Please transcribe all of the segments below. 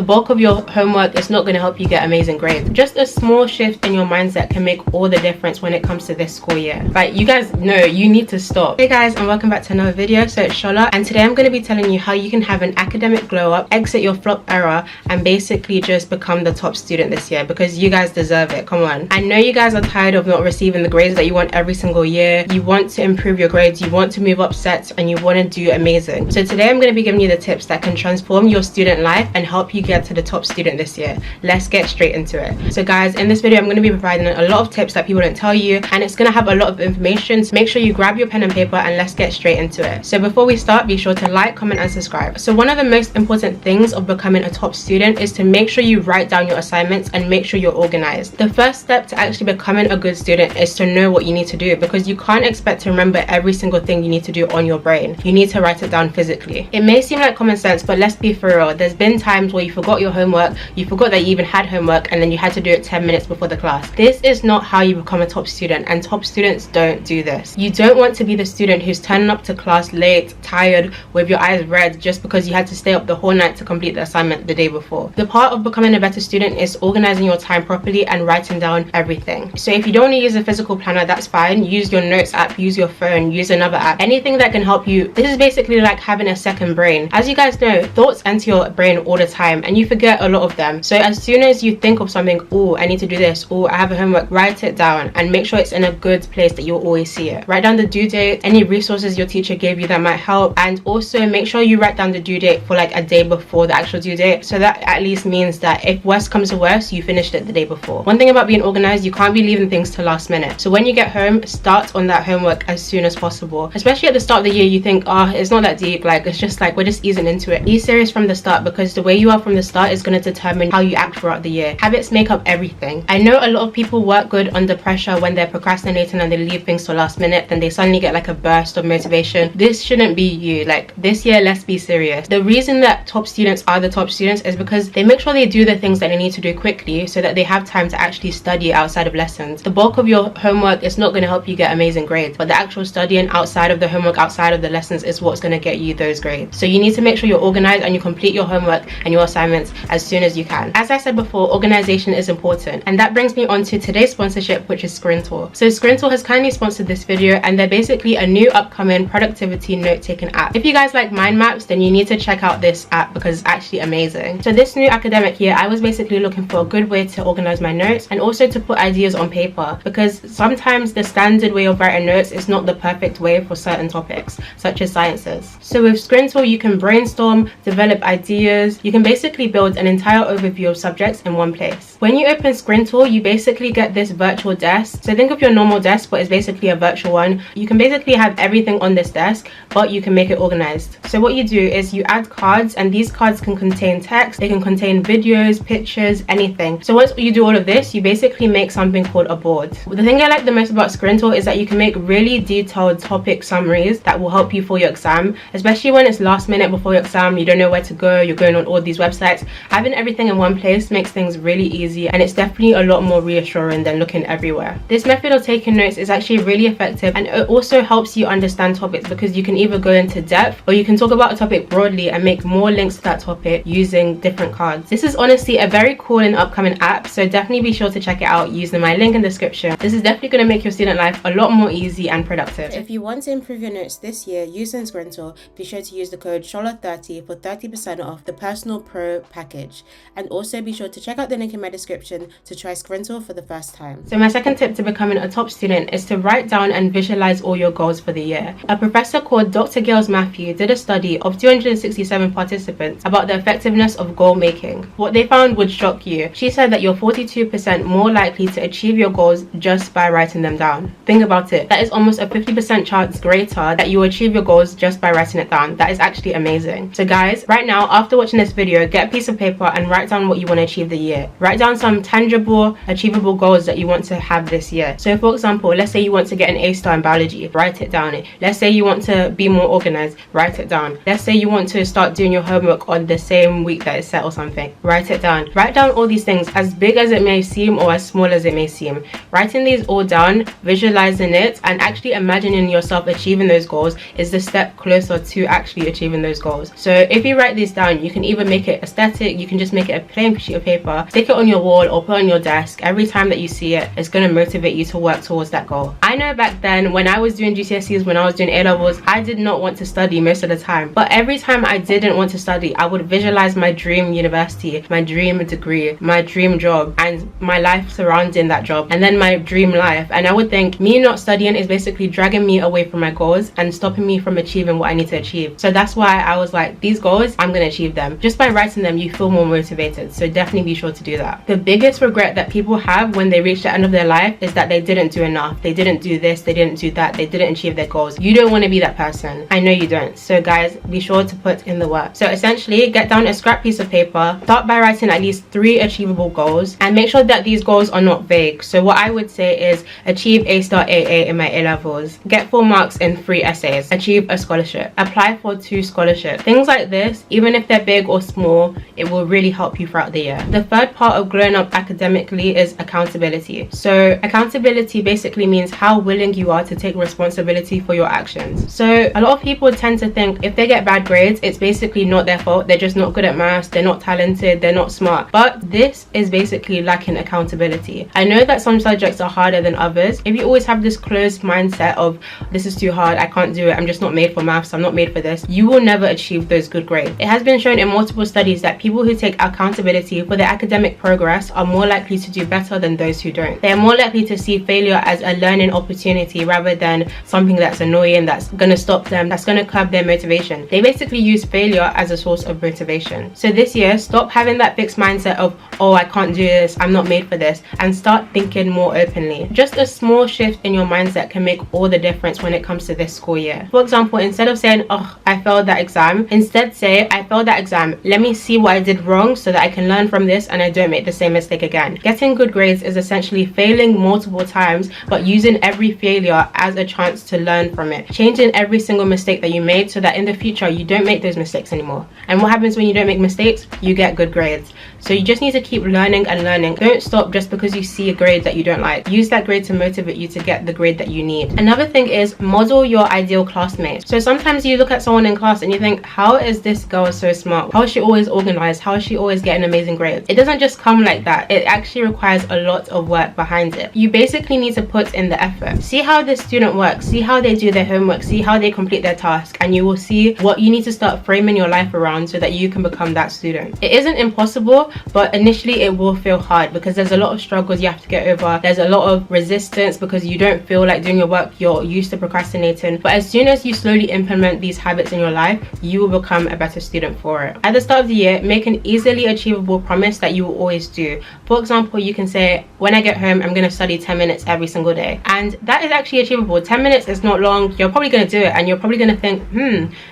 The bulk of your homework is not going to help you get amazing grades. Just a small shift in your mindset can make all the difference when it comes to this school year. Like, you guys know you need to stop. Hey guys, and welcome back to another video. So it's Shola, and today I'm going to be telling you how you can have an academic glow up, exit your flop era, and basically just become the top student this year, because you guys deserve it. Come on. I know you guys are tired of not receiving the grades that you want every single year. You want to improve your grades, you want to move up sets, and you want to do amazing. So today I'm going to be giving you the tips that can transform your student life and help you get to the top student this year. Let's get straight into it. So guys, in this video I'm going to be providing a lot of tips that people don't tell you, and it's going to have a lot of information. So make sure you grab your pen and paper and let's get straight into it. So before we start, be sure to like, comment and subscribe. So one of the most important things of becoming a top student is to make sure you write down your assignments and make sure you're organized. The first step to actually becoming a good student is to know what you need to do, because you can't expect to remember every single thing you need to do on your brain. You need to write it down physically. It may seem like common sense, but let's be for real. There's been times where you forgot your homework, you forgot that you even had homework, and then you had to do it 10 minutes before the class. This is not how you become a top student, and top students don't do this. You don't want to be the student who's turning up to class late, tired, with your eyes red just because you had to stay up the whole night to complete the assignment the day before. The part of becoming a better student is organizing your time properly and writing down everything. So if you don't want to use a physical planner, that's fine. Use your notes app, use your phone, use another app, anything that can help you. This is basically like having a second brain. As you guys know, thoughts enter your brain all the time and you forget a lot of them. So as soon as you think of something, oh, I need to do this, oh, I have a homework, write it down and make sure it's in a good place that you'll always see it. Write down the due date, any resources your teacher gave you that might help, and also make sure you write down the due date for like a day before the actual due date, so that at least means that if worst comes to worst, you finished it the day before. One thing about being organized, you can't be leaving things to last minute. So when you get home, start on that homework as soon as possible. Especially at the start of the year, you think, oh, it's not that deep, like it's just like we're just easing into it. Be serious from the start, because the way you are from the start is going to determine how you act throughout the year. Habits make up everything. I know a lot of people work good under pressure when they're procrastinating and they leave things to last minute, then they suddenly get like a burst of motivation. This shouldn't be you. Like this year, let's be serious. The reason that top students are the top students is because they make sure they do the things that they need to do quickly so that they have time to actually study outside of lessons. The bulk of your homework is not going to help you get amazing grades, but the actual studying outside of the homework, outside of the lessons, is what's going to get you those grades. So you need to make sure you're organized and you complete your homework and your assignments as soon as you can. As I said before, organization is important, and that brings me on to today's sponsorship, which is Scrintor. So Scrintor has kindly sponsored this video, and they're basically a new upcoming productivity note-taking app. If you guys like mind maps, then you need to check out this app because it's actually amazing. So this new academic year, I was basically looking for a good way to organize my notes and also to put ideas on paper, because sometimes the standard way of writing notes is not the perfect way for certain topics, such as sciences. So with Scrintor, you can brainstorm, develop ideas, you can basically build an entire overview of subjects in one place. When you open Scrintor, you basically get this virtual desk. So think of your normal desk, but it's basically a virtual one. You can basically have everything on this desk, but you can make it organized. So what you do is you add cards, and these cards can contain text, they can contain videos, pictures, anything. So once you do all of this, you basically make something called a board. The thing I like the most about Scrintor is that you can make really detailed topic summaries that will help you for your exam, especially when it's last minute before your exam, you don't know where to go, you're going on all these websites. Having everything in one place makes things really easy, and it's definitely a lot more reassuring than looking everywhere. This method of taking notes is actually really effective, and it also helps you understand topics, because you can either go into depth or you can talk about a topic broadly and make more links to that topic using different cards. This is honestly a very cool and upcoming app, so definitely be sure to check it out using my link in the description. This is definitely going to make your student life a lot more easy and productive. If you want to improve your notes this year using Scrintor, be sure to use the code SHOLA30 for 30% off the Personal Pro package, and also be sure to check out the link in my description to try Scrintor for the first time. So my second tip to becoming a top student is to write down and visualize all your goals for the year. A professor called Dr. Gales Matthew did a study of 267 participants about the effectiveness of goal making. What they found would shock you. She said that you're 42% more likely to achieve your goals just by writing them down. Think about it. That is almost a 50% chance greater that you will achieve your goals just by writing it down. That is actually amazing. So guys, right now, after watching this video, get a piece of paper and write down what you want to achieve the year. Write down some tangible, achievable goals that you want to have this year. So for example, let's say you want to get an A star in biology, write it down. Let's say you want to be more organized, write it down. Let's say you want to start doing your homework on the same week that it's set or something, write it down. Write down all these things, as big as it may seem or as small as it may seem. Writing these all down, visualizing it, and actually imagining yourself achieving those goals is the step closer to actually achieving those goals. So if you write these down, you can either make it a aesthetic, you can just make it a plain sheet of paper, stick it on your wall or put it on your desk. Every time that you see it, it's going to motivate you to work towards that goal. I know back then when I was doing GCSEs, when I was doing A-levels, I did not want to study most of the time, but every time I didn't want to study, I would visualize my dream university, my dream degree, my dream job, and my life surrounding that job, and then my dream life. And I would think me not studying is basically dragging me away from my goals and stopping me from achieving what I need to achieve. So that's why I was like, these goals, I'm going to achieve them. Just by writing them, you feel more motivated. So definitely be sure to do that. The biggest regret that people have when they reach the end of their life is that they didn't do enough. They didn't do this, they didn't do that, they didn't achieve their goals. You don't want to be that person. I know you don't. So guys, be sure to put in the work. So essentially, get down a scrap piece of paper, start by writing at least 3 achievable goals, and make sure that these goals are not vague. So what I would say is achieve A-star AA in my A-levels, get 4 marks in 3 essays, achieve a scholarship, apply for 2 scholarships. Things like this, even if they're big or small, it will really help you throughout the year. The third part of growing up academically is accountability. So accountability basically means how willing you are to take responsibility for your actions. So a lot of people tend to think if they get bad grades, it's basically not their fault. They're just not good at maths, they're not talented, they're not smart. But this is basically lacking accountability. I know that some subjects are harder than others. If you always have this closed mindset of this is too hard, I can't do it, I'm just not made for maths, I'm not made for this, you will never achieve those good grades. It has been shown in multiple studies that people who take accountability for their academic progress are more likely to do better than those who don't. They are more likely to see failure as a learning opportunity rather than something that's annoying, that's going to stop them, that's going to curb their motivation. They basically use failure as a source of motivation. So this year, stop having that fixed mindset of, oh, I can't do this, I'm not made for this, and start thinking more openly. Just a small shift in your mindset can make all the difference when it comes to this school year. For example, instead of saying, oh, I failed that exam, instead say, I failed that exam, let me see what I did wrong so that I can learn from this and I don't make the same mistake again. Getting good grades is essentially failing multiple times, but using every failure as a chance to learn from it. Changing every single mistake that you made so that in the future you don't make those mistakes anymore. And what happens when you don't make mistakes? You get good grades. So you just need to keep learning and learning. Don't stop just because you see a grade that you don't like. Use that grade to motivate you to get the grade that you need. Another thing is model your ideal classmate. So sometimes you look at someone in class and you think, how is this girl so smart? How is she always organized? How is she always getting amazing grades? It doesn't just come like that. It actually requires a lot of work behind it. You basically need to put in the effort. See how this student works. See how they do their homework. See how they complete their task. And you will see what you need to start framing your life around so that you can become that student. It isn't impossible, but initially it will feel hard because there's a lot of struggles you have to get over. There's a lot of resistance because you don't feel like doing your work. You're used to procrastinating. But as soon as you slowly implement these habits in your life, you will become a better student for it. At the start of the year, make an easily achievable promise that you will always do. For example, you can say, when I get home, I'm going to study 10 minutes every single day. And that is actually achievable. 10 minutes is not long. You're probably going to do it and you're probably going to think,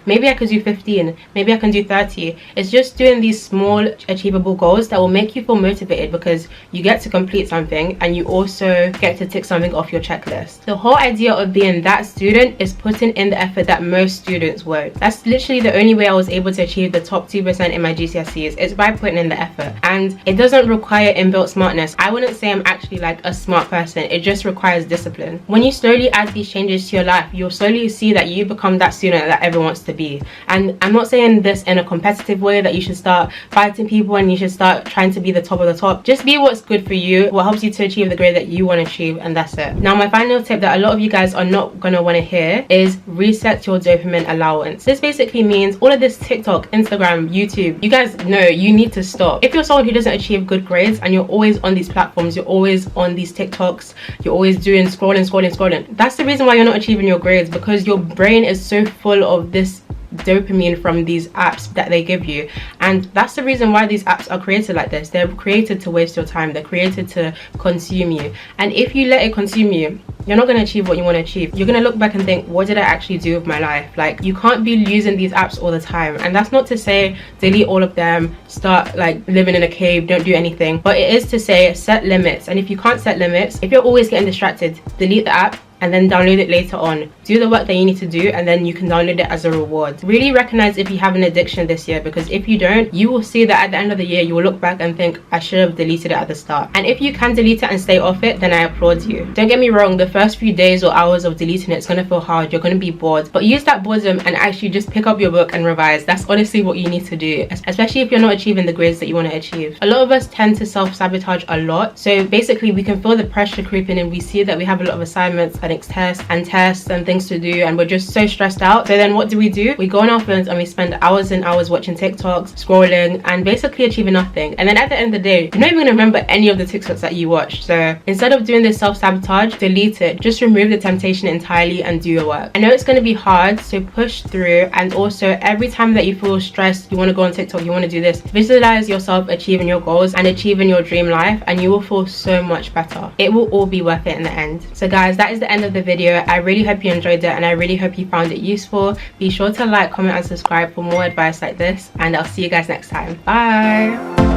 maybe I could do 15, maybe I can do 30. It's just doing these small achievable goals that will make you feel motivated because you get to complete something and you also get to tick something off your checklist. The whole idea of being that student is putting in the effort that most students won't. That's literally the only way I was able to achieve the top 2% in my GCSEs. It's by putting in the effort, and it doesn't require inbuilt smartness. I wouldn't say I'm actually like a smart person. It just requires discipline. When you slowly add these changes to your life, you'll slowly see that you become that student that everyone wants to be. And I'm not saying this in a competitive way that you should start fighting people and you should start trying to be the top of the top. Just be what's good for you, what helps you to achieve the grade that you want to achieve, and that's it. Now, my final tip that a lot of you guys are not going to want to hear is reset your dopamine allowance. This basically means all of this TikTok, Instagram, YouTube, you guys know you need to stop. If you're someone who doesn't achieve good grades and you're always on these platforms, you're always on these TikToks, you're always doing scrolling, that's the reason why you're not achieving your grades, because your brain is so full of this dopamine from these apps that they give you. And that's the reason why these apps are created like this. They're created to waste your time. They're created to consume you. And if you let it consume you, you're not going to achieve what you want to achieve. You're going to look back and think, what did I actually do with my life? Like, you can't be using these apps all the time. And that's not to say delete all of them, start like living in a cave, don't do anything. But it is to say set limits. And if you can't set limits, if you're always getting distracted, delete the app, and then download it later on. Do the work that you need to do, and then you can download it as a reward. Really recognize if you have an addiction this year, because if you don't, you will see that at the end of the year you will look back and think, I should have deleted it at the start. And if you can delete it and stay off it, then I applaud you. Don't get me wrong, the first few days or hours of deleting it's going to feel hard, you're going to be bored, but use that boredom and actually just pick up your book and revise. That's honestly what you need to do, especially if you're not achieving the grades that you want to achieve. A lot of us tend to self-sabotage a lot, so basically we can feel the pressure creeping in. We see that we have a lot of assignments and tests and things to do, and we're just so stressed out. So then what do? We go on our phones and we spend hours and hours watching TikToks, scrolling, and basically achieving nothing. And then at the end of the day, you're not even gonna remember any of the TikToks that you watched. So instead of doing this self-sabotage, delete it. Just remove the temptation entirely and do your work. I know it's gonna be hard, so push through. And also, every time that you feel stressed, you want to go on TikTok, you want to do this, visualize yourself achieving your goals and achieving your dream life, and you will feel so much better. It will all be worth it in the end. So guys, that is the end of the video. I really hope you enjoyed it, and I really hope you found it useful. Be sure to like, comment, and subscribe for more advice like this, and I'll see you guys next time. Bye.